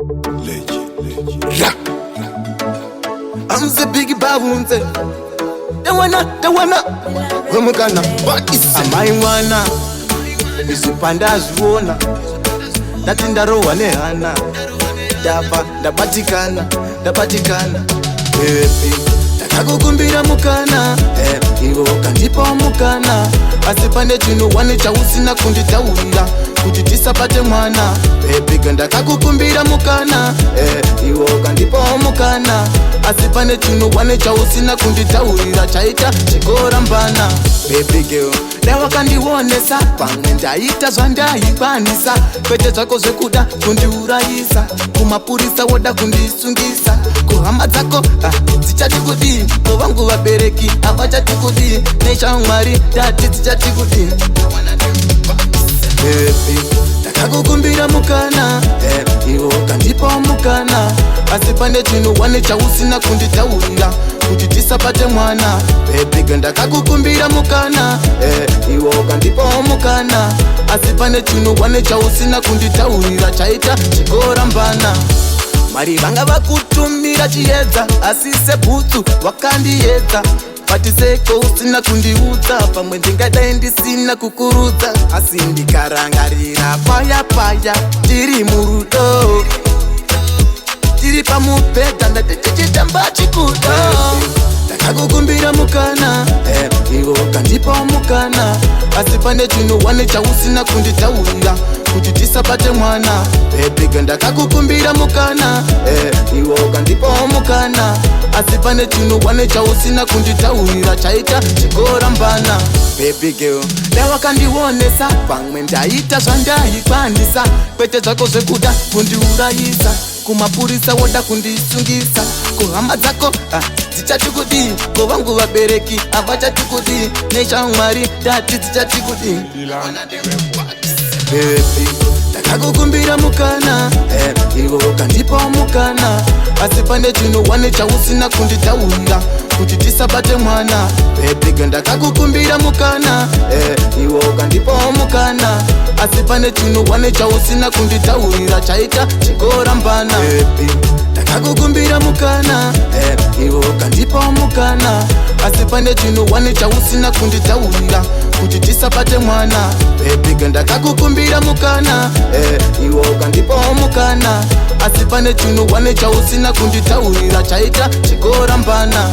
I'm the big babunze. They wanna. Wemukana, what is my wana? Isupanda zuona. Natindarowa nehana. Dapatikana. Baby, takakukumbira mukana. Iwo kandipa mukana. Asipande chino wane chausina kunditaurira kuti tisapate mwana. Baby, ndakakukumbira mukana. Iwo kandipa mukana. Asipande chino wane chausina kunditaurira chaita chikora mbana. Baby girl, lewa kandiwonesa pamwe ndaita zvandaipanisa. Pete zvako zvekuda kundiurayisa, kumapurisa woda kundisungisa. Kuhama dzako dzichati kudii, vangu vabereki havachati kudii, neshamwari tati dzichati kudii. Baby, ndakakukumbira mukana. Iwo kandipa mukana. Asipande chino wane chausina kunditaurira kuti tisapate mwana. Baby, ndakakukumbira mukana. Iwo kandipa mukana. Asipande chino wane chausina kunditaurira chaita chikora mbana. Mari vanga vakutumira chiedza, asi sebhutsu wakandiedza. Patiseko usina kundiudza, pamwe ndingadai ndisina kukurudza. Asi ndikarangarira paya tiri murudo, tiri pamubhedha ndatichitamba chikudo. Ndakakukumbira mukana. Iwo kandipa mukana. Asi pane chino wane chausina kunditaurira kuti tisapate mwana. Baby, ndakakukumbira mukana. Iwo kandipa mukana. Asi pane chino wane chausina kunditaurira chaita chikora mbana. Baby girl, lewa kandiwonesa pamwe ndaita zvandaikwanisa. Kwete zvako zvekuda kundiurayisa, kumapurisa woda kundisungisa. Kuhama dzako dzichati kudii, vangu vabereki havachati kudii, neshamwari tati dzichati kudii. Baby, ndakakukumbira mukana. Iwo kandipa mukana. Asi pane chino wane chausina kunditaurira kuti tisapate mwana. Baby, ndakakukumbira mukana. Iwo kandipa mukana. Asi pane chino wane chausina kunditaurira chaita chikora mbana. Baby, ndakakukumbira mukana. Iwo kandipa mukana. Asi pane chino wane chausina kunditaurira kuti tisapate mwana. Baby, ndakakukumbira mukana. Iwo kandipa mukana. Asi pane chino wane chausina kunditaurira chaita chikora mbana.